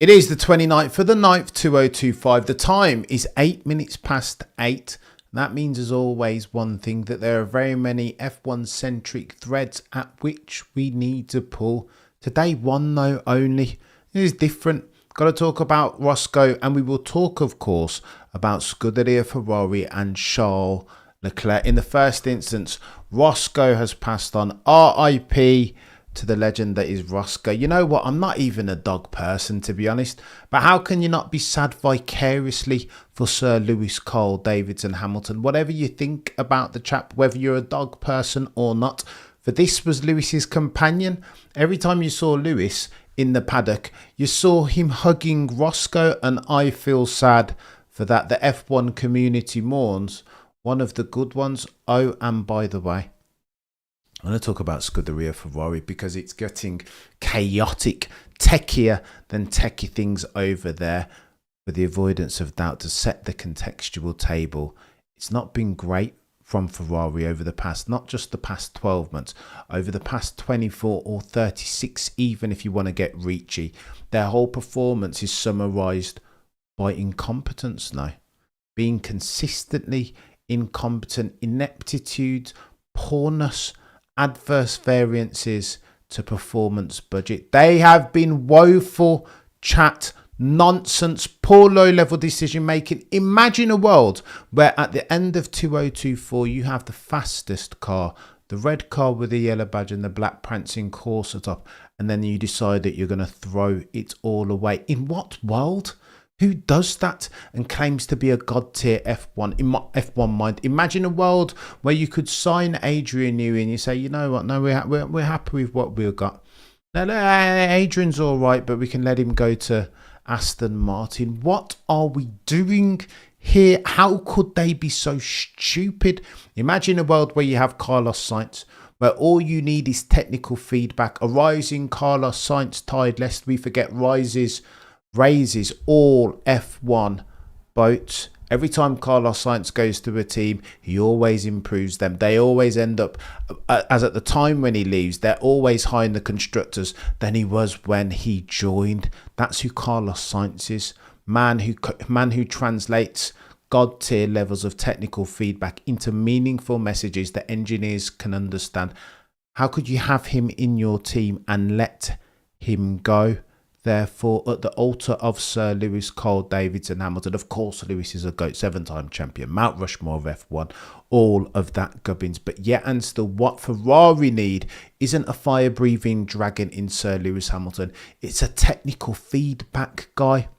It is the 29th of the 9th, 2025. The time is 8 minutes past 8. That means, as always, one thing, that there are very many F1 centric threads at which we need to pull. Today, one though only. It is different. Got to talk about Roscoe, and we will talk, of course, about Scuderia Ferrari and Charles Leclerc. In the first instance, Roscoe has passed on. RIP to the legend that is Roscoe. You know what? I'm not even a dog person, to be honest. But how can you not be sad vicariously for Sir Lewis, Carl, Davidson, Hamilton? Whatever you think about the chap, whether you're a dog person or not, for this was Lewis's companion. Every time you saw Lewis in the paddock, you saw him hugging Roscoe, and I feel sad for that. The F1 community mourns one of the good ones. Oh, and by the way, I'm going to talk about Scuderia Ferrari because it's getting chaotic, techier than techie things over there. For the avoidance of doubt, to set the contextual table, it's not been great from Ferrari over the past, not just the past 12 months, over the past 24 or 36, even if you want to get reachy. Their whole performance is summarised by incompetence now. Being consistently incompetent, ineptitude, poorness, adverse variances to performance budget. They have been woeful chat, nonsense, poor low-level decision making. Imagine a world where at the end of 2024 you have the fastest car, the red car with the yellow badge and the black prancing Corsa top, and then you decide that you're going to throw it all away. In what world? Who does that and claims to be a god tier F1 in my F1 mind? Imagine a world where you could sign Adrian Newey and you say, you know what, no, we're happy with what we've got. No, Adrian's all right, but we can let him go to Aston Martin. What are we doing here? How could they be so stupid? Imagine a world where you have Carlos Sainz, where all you need is technical feedback. A rising Carlos Sainz tide, lest we forget, raises all F1 boats. Every time Carlos Sainz goes to a team, he always improves them. They always end up, as at the time when he leaves, they're always higher in the constructors than he was when he joined. That's who Carlos Sainz is. Man who translates god tier levels of technical feedback into meaningful messages that engineers can understand. How could you have him in your team and let him go? Therefore, at the altar of Sir Lewis, Carl, Davidson, Hamilton, of course, Lewis is a GOAT, 7-time champion, Mount Rushmore of F1, all of that gubbins. But yet and still, what Ferrari need isn't a fire-breathing dragon in Sir Lewis Hamilton. It's a technical feedback guy.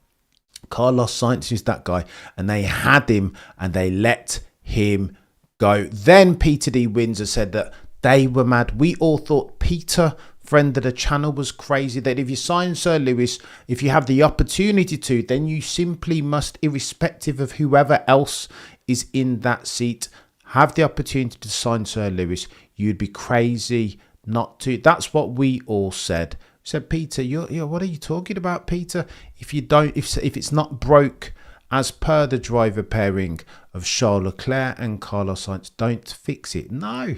Carlos Sainz is that guy, and they had him and they let him go. Then Peter D. Windsor said that they were mad. We all thought Peter, friend of the channel, was crazy, that if you sign Sir Lewis, if you have the opportunity to, then you simply must, irrespective of whoever else is in that seat, have the opportunity to sign Sir Lewis. You'd be crazy not to. That's what we all said. We said, Peter, you're what are you talking about, Peter? If you don't, if it's not broke as per the driver pairing of Charles Leclerc and Carlos Sainz, don't fix it. No,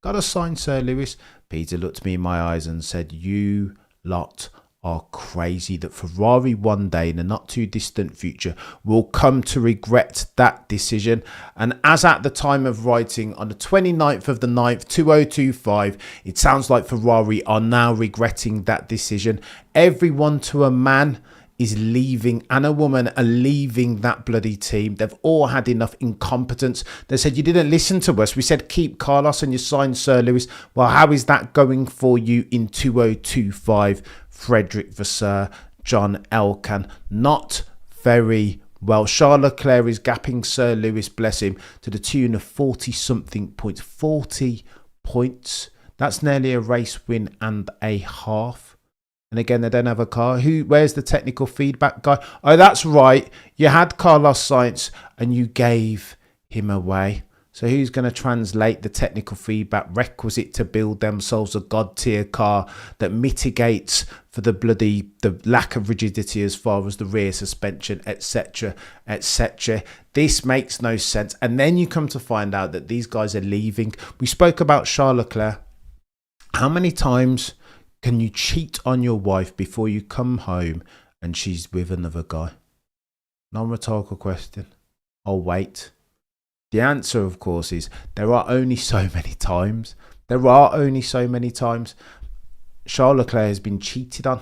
got to sign Sir Lewis. Peter looked me in my eyes and said, you lot are crazy. That Ferrari one day in a not too distant future will come to regret that decision. And as at the time of writing on the 29th of the 9th, 2025, it sounds like Ferrari are now regretting that decision. Everyone to a man is leaving, and a woman are leaving that bloody team. They've all had enough incompetence. They said, you didn't listen to us. We said keep Carlos and you signed Sir Lewis. Well, how is that going for you in 2025? Frederick Vasseur, John Elkann, not very well. Charles Leclerc is gapping Sir Lewis, bless him, to the tune of 40 something points. 40 points. That's nearly a race win and a half. And again, they don't have a car. Where's the technical feedback guy? Oh, that's right. You had Carlos Sainz and you gave him away. So who's going to translate the technical feedback requisite to build themselves a god tier car that mitigates for the lack of rigidity as far as the rear suspension, etc., etc. This makes no sense. And then you come to find out that these guys are leaving. We spoke about Charles Leclerc. How many times can you cheat on your wife before you come home and she's with another guy? Non-rhetorical question. I'll wait. The answer, of course, is there are only so many times. Charles Leclerc has been cheated on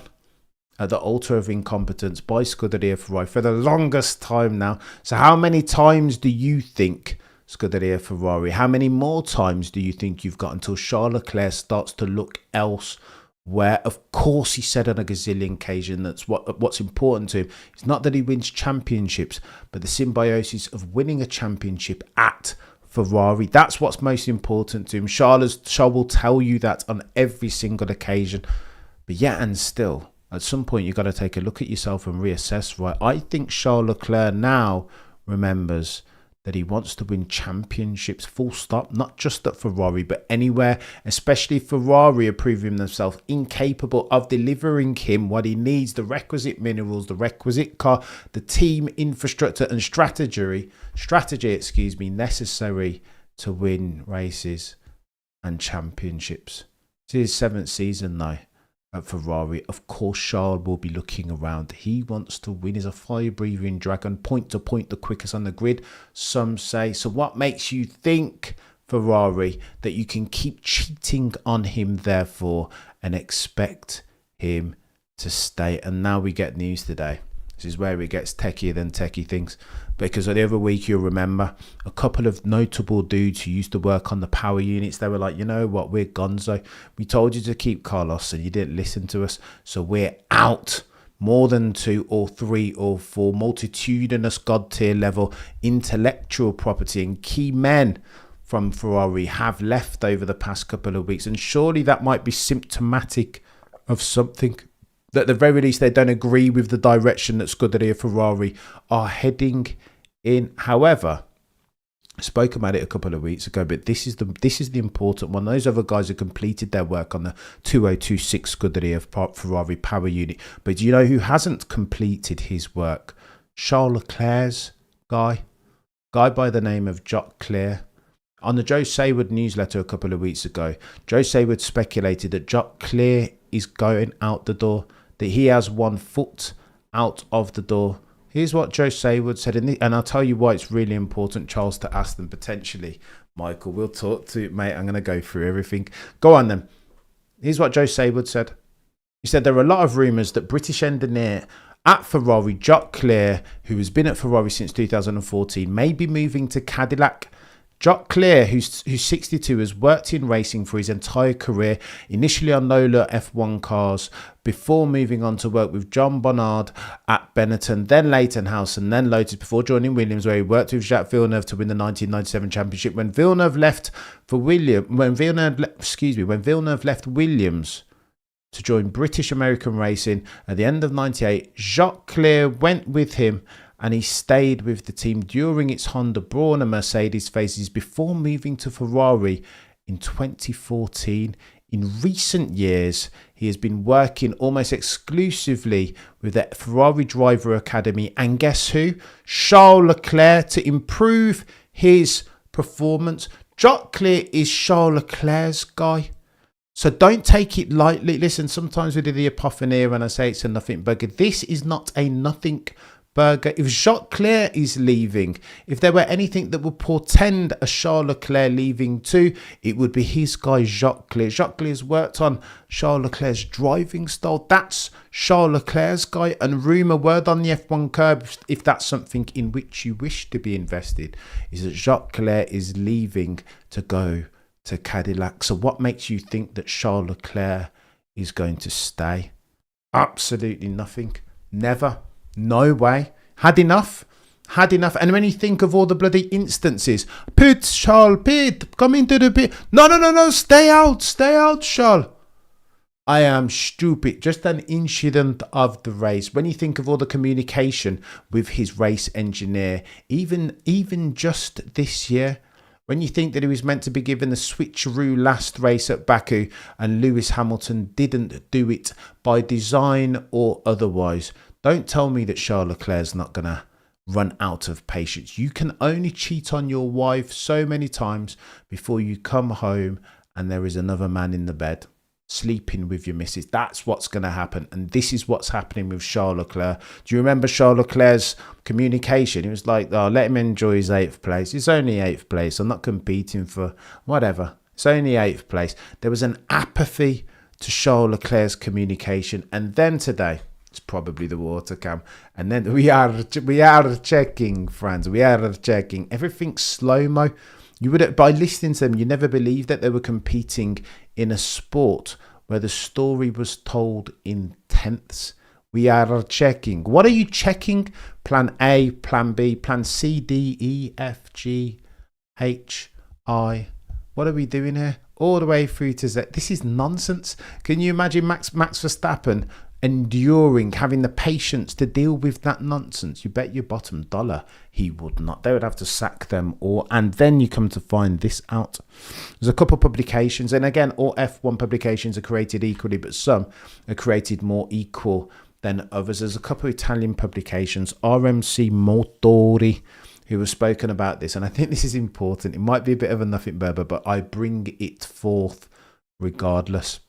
at the altar of incompetence by Scuderia Ferrari for the longest time now. So how many times do you think, Scuderia Ferrari, how many more times do you think you've got until Charles Leclerc starts to look elsewhere? Of course, he said on a gazillion occasions that's what's important to him. It's not that he wins championships, but the symbiosis of winning a championship at Ferrari. That's what's most important to him. Charles will tell you that on every single occasion. But yet and still, at some point, you've got to take a look at yourself and reassess, right? I think Charles Leclerc now remembers that he wants to win championships, full stop, not just at Ferrari, but anywhere, especially Ferrari are proving themselves incapable of delivering him what he needs, the requisite minerals, the requisite car, the team infrastructure and strategy, necessary to win races and championships. It's his 7th season now at Ferrari. Of course, Charles will be looking around. He wants to win. He's a fire-breathing dragon, point to point, the quickest on the grid, some say. So what makes you think, Ferrari, that you can keep cheating on him, therefore, and expect him to stay? And now we get news today. This is where it gets techier than techie things, because the other week, you'll remember a couple of notable dudes who used to work on the power units. They were like, you know what, we're gonzo. We told you to keep Carlos and you didn't listen to us, so we're out. More than 2 or 3 or 4 multitudinous god tier level intellectual property and key men from Ferrari have left over the past couple of weeks, and surely that might be symptomatic of something. That at the very least, they don't agree with the direction that Scuderia Ferrari are heading in. However, I spoke about it a couple of weeks ago, but this is the important one. Those other guys have completed their work on the 2026 Scuderia Ferrari power unit. But do you know who hasn't completed his work? Charles Leclerc's guy by the name of Jock. On the Joe Saywood newsletter a couple of weeks ago, Joe Saywood speculated that Jock is going out the door, that he has 1 foot out of the door. Here's what Joe Saywood said, and I'll tell you why it's really important, Charles, to ask them potentially. Michael, we'll talk to it, mate. I'm going to go through everything. Go on then. Here's what Joe Saywood said. He said there are a lot of rumours that British engineer at Ferrari, Jock, who has been at Ferrari since 2014, may be moving to Cadillac. Jock, who's 62, has worked in racing for his entire career, initially on Lola F1 cars, before moving on to work with John Bonnard at Benetton, then Leighton-House, and then Lotus, before joining Williams, where he worked with Jacques Villeneuve to win the 1997 championship. When Villeneuve left Williams to join British American Racing at the end of '98, Jock went with him, and he stayed with the team during its Honda, Braun and Mercedes phases before moving to Ferrari in 2014. In recent years, he has been working almost exclusively with the Ferrari Driver Academy, and guess who? Charles Leclerc, to improve his performance. Jock is Charles Leclerc's guy. So don't take it lightly. Listen, sometimes we do the apophaneer and I say it's a nothing burger. This is not a nothing burger. If Jock is leaving, if there were anything that would portend a Charles Leclerc leaving too, it would be his guy Jock. Jock has worked on Charles Leclerc's driving style. That's Charles Leclerc's guy. And rumour, word on the F1 curb, if that's something in which you wish to be invested, is that Jock is leaving to go to Cadillac. So what makes you think that Charles Leclerc is going to stay? Absolutely nothing. Never. No way. Had enough. And when you think of all the bloody instances, pit, Charles, pit, come into the pit. No, stay out, Charles. I am stupid. Just an incident of the race. When you think of all the communication with his race engineer, even just this year, when you think that he was meant to be given the switcheroo last race at Baku and Lewis Hamilton didn't do it by design or otherwise, don't tell me that Charles Leclerc's not going to run out of patience. You can only cheat on your wife so many times before you come home and there is another man in the bed. sleeping with your missus. That's what's going to happen. And this is what's happening with Charles Leclerc. Do you remember Charles Leclerc's communication? It was like, oh, let him enjoy his 8th place. It's only 8th place. I'm not competing for whatever. It's only 8th place. There was an apathy to Charles Leclerc's communication. And then today, it's probably the water cam. And then we are checking, friends. We are checking. Everything's slow-mo. You would, by listening to them, you never believed that they were competing in a sport where the story was told in tenths. We are checking. What are you checking? Plan A, Plan B, Plan C, D, E, F, G, H, I. What are we doing here? All the way through to Z. This is nonsense. Can you imagine Max Verstappen enduring, having the patience to deal with that nonsense? You bet your bottom dollar he would not. They would have to sack them all. And then you come to find this out. There's a couple of publications, and again, all F1 publications are created equally, but some are created more equal than others. There's a couple of Italian publications, RMC Motori, who have spoken about this, and I think this is important. It might be a bit of a nothing burger, but I bring it forth regardless.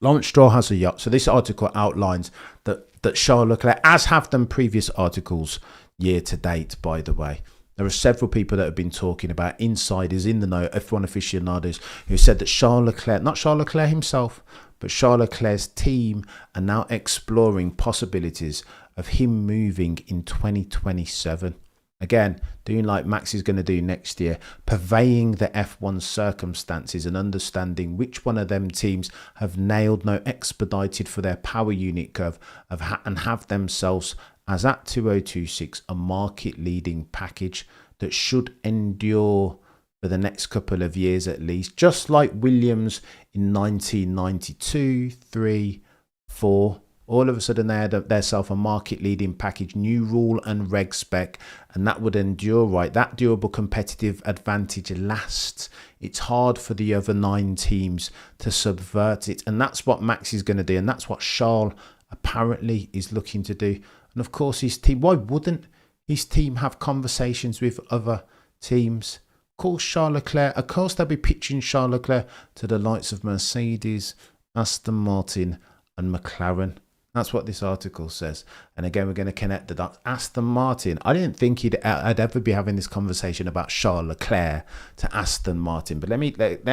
Lawrence Stroll has a yacht. So this article outlines that Charles Leclerc, as have done previous articles year to date, by the way. There are several people that have been talking about, insiders in the know, F1 aficionados, who said that Charles Leclerc, not Charles Leclerc himself, but Charles Leclerc's team are now exploring possibilities of him moving in 2027. Again, doing like Max is going to do next year, purveying the F1 circumstances and understanding which one of them teams have nailed, no, expedited for their power unit curve and have themselves, as at 2026, a market leading package that should endure for the next couple of years at least, just like Williams in 1992, 3, 4. All of a sudden they had themselves a market leading package, new rule and reg spec, and that would endure, right? That durable competitive advantage lasts. It's hard for the other 9 teams to subvert it, and that's what Max is going to do, and that's what Charles apparently is looking to do. And of course his team, why wouldn't his team have conversations with other teams? Of course Charles Leclerc, of course they'll be pitching Charles Leclerc to the likes of Mercedes, Aston Martin and McLaren. That's what this article says. And again, we're going to connect the dots. Aston Martin. I didn't think I'd ever be having this conversation about Charles Leclerc to Aston Martin. But let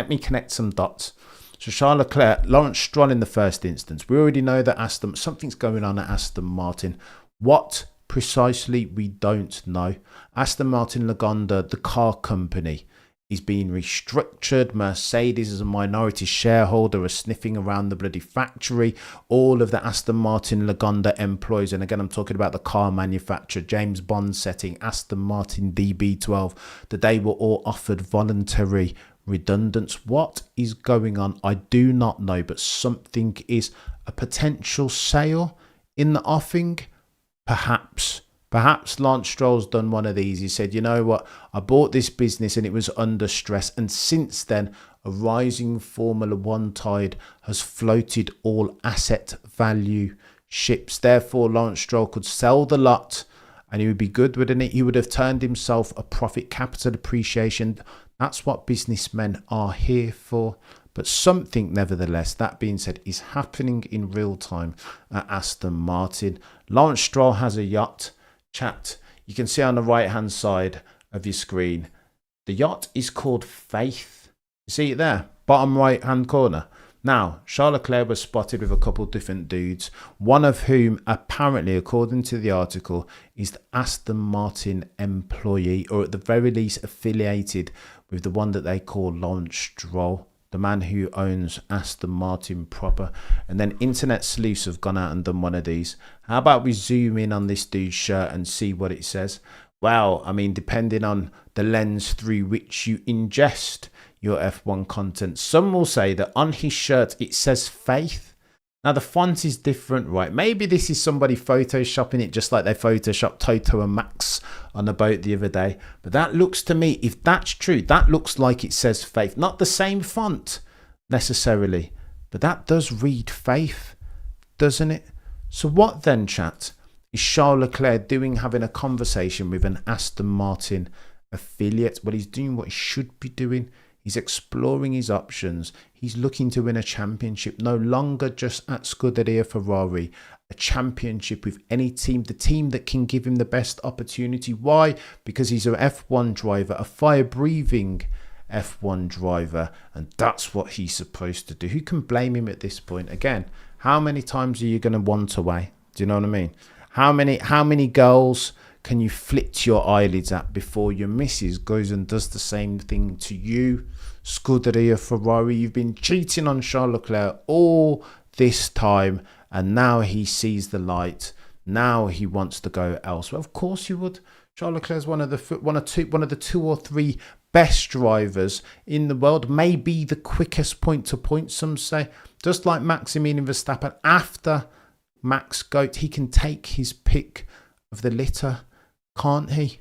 me connect some dots. So Charles Leclerc, Lawrence Stroll in the first instance. We already know that something's going on at Aston Martin. What precisely, we don't know. Aston Martin Lagonda, the car company, is being restructured. Mercedes, as a minority shareholder, are sniffing around the bloody factory. All of the Aston Martin Lagonda employees, and again I'm talking about the car manufacturer, James Bond setting, Aston Martin DB12, that they were all offered voluntary redundance. What is going on? I do not know, but something is a potential sale in the offing. Perhaps Lance Stroll's done one of these. He said, you know what, I bought this business and it was under stress. And since then, a rising Formula One tide has floated all asset value ships. Therefore, Lance Stroll could sell the lot and he would be good, wouldn't it? He would have turned himself a profit capital appreciation. That's what businessmen are here for. But something, nevertheless, that being said, is happening in real time at Aston Martin. Lawrence Stroll has a yacht. Chat, you can see on the right hand side of your screen, the yacht is called Faith. You see it there, bottom right hand corner. Now, Charles Leclerc was spotted with a couple of different dudes, one of whom apparently, according to the article, is the Aston Martin employee, or at the very least affiliated with the one that they call Lawrence Stroll, the man who owns Aston Martin proper. And then internet sleuths have gone out and done one of these. How about we zoom in on this dude's shirt and see what it says? Well, I mean, depending on the lens through which you ingest your F1 content, some will say that on his shirt it says Faith. Now the font is different, right? Maybe this is somebody photoshopping it just like they photoshopped Toto and Max on the boat the other day. But that looks to me, if that's true, that looks like it says Faith. Not the same font necessarily, but that does read Faith, doesn't it? So what then, chat, is Charles Leclerc doing, having a conversation with an Aston Martin affiliate? Well, he's doing what he should be doing. He's exploring his options. He's looking to win a championship, no longer just at Scuderia Ferrari, a championship with any team, the team that can give him the best opportunity. Why? Because he's an F1 driver, a fire-breathing F1 driver, and that's what he's supposed to do. Who can blame him at this point? Again, how many times are you going to want away? Do you know what I mean? How many girls can you flit your eyelids at before your missus goes and does the same thing to you? Scuderia Ferrari, you've been cheating on Charles Leclerc all this time, and now he sees the light. Now he wants to go elsewhere. Of course you would. Charles Leclerc is one of the two or three best drivers in the world, maybe the quickest point to point, some say. Just like Maximilian Verstappen, after Max Goat, he can take his pick of the litter, can't he?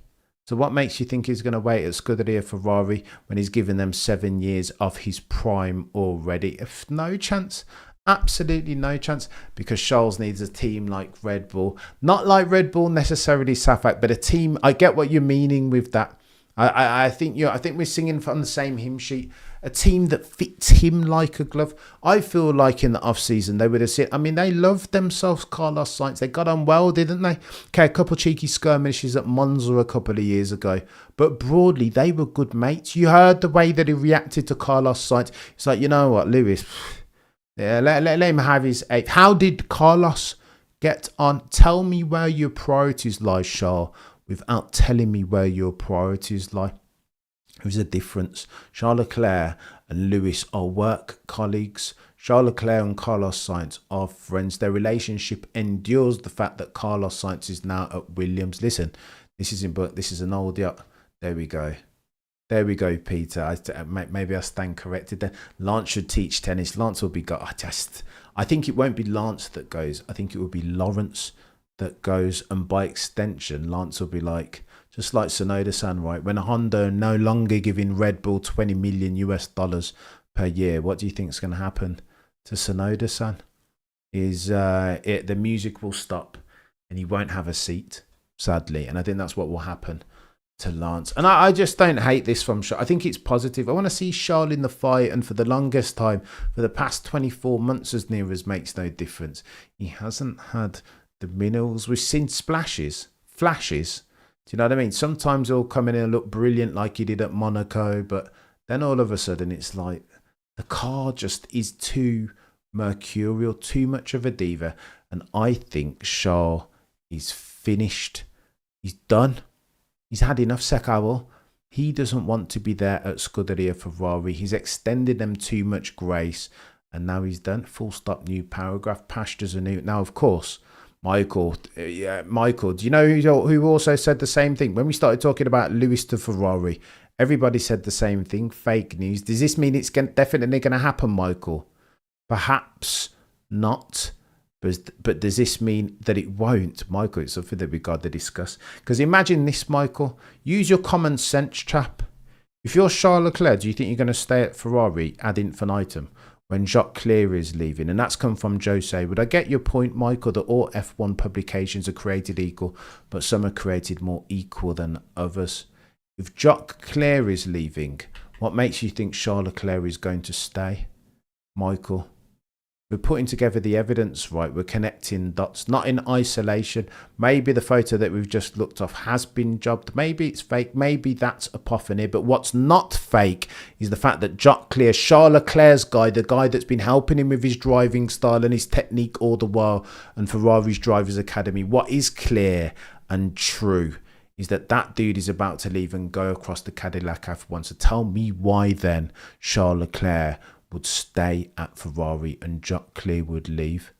So what makes you think he's going to wait at Scuderia Ferrari when he's given them 7 years of his prime already? If no chance, absolutely no chance, because Charles needs a team like Red Bull. Not like Red Bull necessarily, Safak, but a team. I get what you're meaning with that. I think we're singing from the same hymn sheet. A team that fits him like a glove. I feel like in the off-season they would have said, I mean, they loved themselves, Carlos Sainz. They got on well, didn't they? Okay, a couple of cheeky skirmishes at Monza a couple of years ago. But broadly, they were good mates. You heard the way that he reacted to Carlos Sainz. It's like, you know what, Lewis, yeah, let him have his eighth. How did Carlos get on? Tell me where your priorities lie, Charles, without telling me where your priorities lie. There's a difference. Charles Leclerc and Lewis are work colleagues. Charles Leclerc and Carlos Sainz are friends. Their relationship endures the fact that Carlos Sainz is now at Williams. Listen, this is an old yacht. There we go. There we go, Peter. Maybe I stand corrected there. Lance should teach tennis. Lance will be I think it won't be Lance that goes. I think it will be Lawrence that goes, and by extension, Lance will be like, just like Sonoda-san, right? When Honda are no longer giving Red Bull $20 million per year, what do you think is going to happen to Sonoda-san? The music will stop and he won't have a seat, sadly. And I think that's what will happen to Lance. And I just don't hate this from Charles. I think it's positive. I want to see Charles in the fight, and for the longest time, for the past 24 months, as near as makes no difference, he hasn't had the minerals. We've seen flashes. Do you know what I mean? Sometimes he'll come in and look brilliant like he did at Monaco, but then all of a sudden it's like the car just is too mercurial, too much of a diva. And I think Charles is finished. He's done. He's had enough Sekawal. He doesn't want to be there at Scuderia Ferrari. He's extended them too much grace, and now he's done. Full stop, new paragraph. Pastures are new. Now, of course, Michael, do you know who also said the same thing? When we started talking about Lewis to Ferrari, everybody said the same thing. Fake news. Does this mean it's definitely going to happen, Michael? Perhaps not. But does this mean that it won't? Michael, it's something that we've got to discuss. Because imagine this, Michael. Use your common sense, chap. If you're Charles Leclerc, do you think you're going to stay at Ferrari ad infinitum when Jock is leaving? And that's come from Jose. Would I get your point, Michael, that all F1 publications are created equal, but some are created more equal than others? If Jock is leaving, what makes you think Charles Leclerc is going to stay, Michael? We're putting together the evidence, right? We're connecting dots, not in isolation. Maybe the photo that we've just looked off has been jobbed. Maybe it's fake. Maybe that's epiphany. But what's not fake is the fact that Jock, Charles Leclerc's guy, the guy that's been helping him with his driving style and his technique all the while, and Ferrari's Drivers Academy, what is clear and true is that dude is about to leave and go across the Cadillac F1. So tell me why then Charles Leclerc would stay at Ferrari and Jock would leave?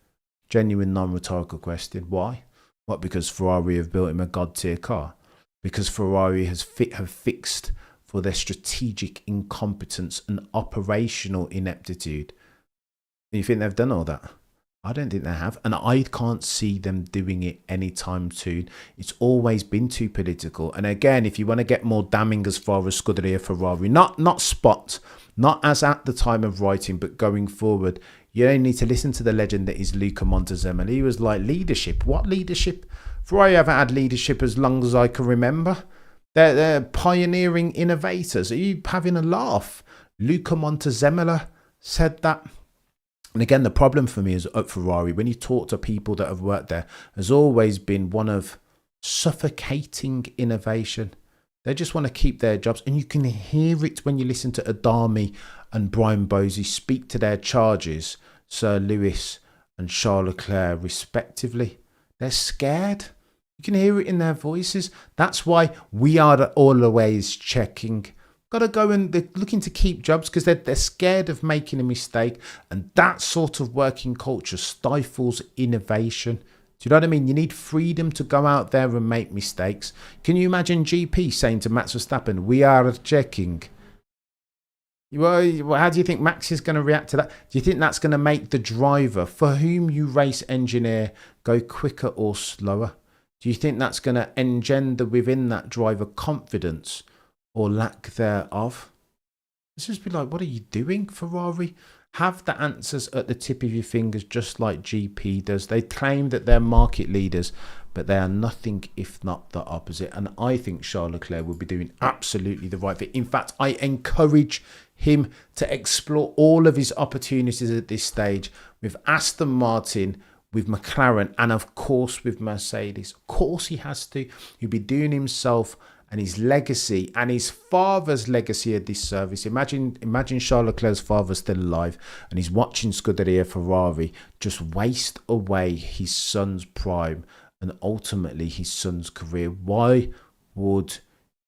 Genuine non-rhetorical question. Why? What, because Ferrari have built him a god-tier car? Because Ferrari have fixed for their strategic incompetence and operational ineptitude? Do you think they've done all that? I don't think they have, and I can't see them doing it anytime soon. It's always been too political. And again, if you want to get more damning as far as Scuderia Ferrari, not spot, not as at the time of writing, but going forward, you only need to listen to the legend that is Luca Montezemolo. He was like, leadership? What leadership? Ferrari haven't had leadership as long as I can remember. They're pioneering innovators. Are you having a laugh? Luca Montezemolo said that. And again, the problem for me is at Ferrari, when you talk to people that have worked there, has always been one of suffocating innovation. They just want to keep their jobs. And you can hear it when you listen to Adami and Brian Bosey speak to their charges, Sir Lewis and Charles Leclerc, respectively. They're scared. You can hear it in their voices. That's why we are always checking. Got to go, and they're looking to keep jobs because they're scared of making a mistake. And that sort of working culture stifles innovation. Do you know what I mean? You need freedom to go out there and make mistakes. Can you imagine GP saying to Max Verstappen, "We are checking"? Well, how do you think Max is going to react to that? Do you think that's going to make the driver for whom you race engineer go quicker or slower? Do you think that's going to engender within that driver confidence or lack thereof? Let's just be like, what are you doing, Ferrari? Have the answers at the tip of your fingers, just like GP does. They claim that they're market leaders, but they are nothing if not the opposite. And I think Charles Leclerc will be doing absolutely the right thing. In fact, I encourage him to explore all of his opportunities at this stage with Aston Martin, with McLaren, and of course with Mercedes. Of course he has to. He'll be doing himself and his legacy and his father's legacy a disservice. Imagine Charles Leclerc's father still alive and he's watching Scuderia Ferrari just waste away his son's prime and ultimately his son's career. Why would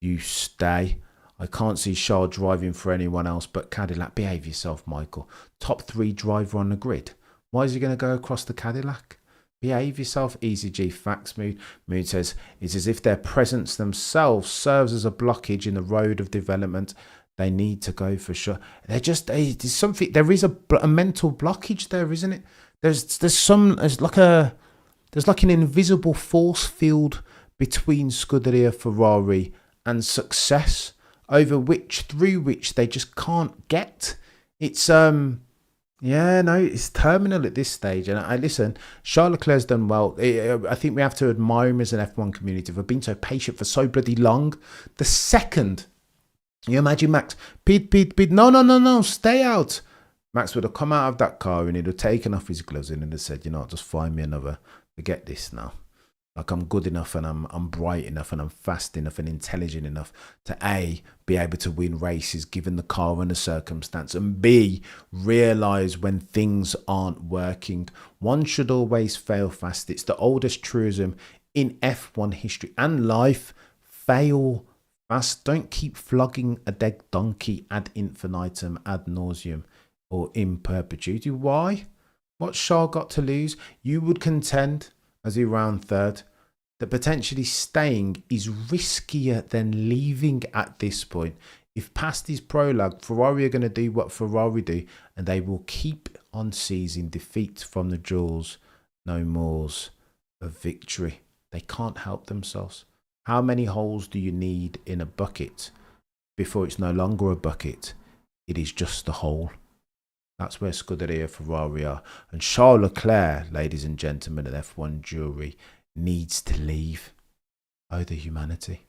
you stay? I can't see Charles driving for anyone else but Cadillac. Behave yourself, Michael. Top 3 driver on the grid. Why is he going to go across the Cadillac? Behave yourself, Easy G. Facts Mood. Mood says, it's as if their presence themselves serves as a blockage in the road of development. They need to go for sure. There's something, there is a mental blockage there, isn't it? There's like an invisible force field between Scuderia Ferrari and success, through which they just can't get. It's it's terminal at this stage. And I listen, Charles Leclerc's done well. I think we have to admire him as an F1 community for being so patient for so bloody long. The second, you imagine Max, Pete, no, stay out. Max would have come out of that car and he'd have taken off his gloves and he'd have said, you know, just find me another. Forget this now. Like, I'm good enough and I'm bright enough and I'm fast enough and intelligent enough to A, be able to win races given the car and the circumstance, and B, realise when things aren't working. One should always fail fast. It's the oldest truism in F1 history and life. Fail fast. Don't keep flogging a dead donkey ad infinitum, ad nauseum, or in perpetuity. Why? What's Charles got to lose? You would contend, as he round third, that potentially staying is riskier than leaving at this point. If past his prologue, Ferrari are going to do what Ferrari do, and they will keep on seizing defeat from the jaws, no mores of victory. They can't help themselves. How many holes do you need in a bucket before it's no longer a bucket? It is just a hole. That's where Scuderia Ferrari are. And Charles Leclerc, ladies and gentlemen, at F1 jury, needs to leave. Oh, the humanity.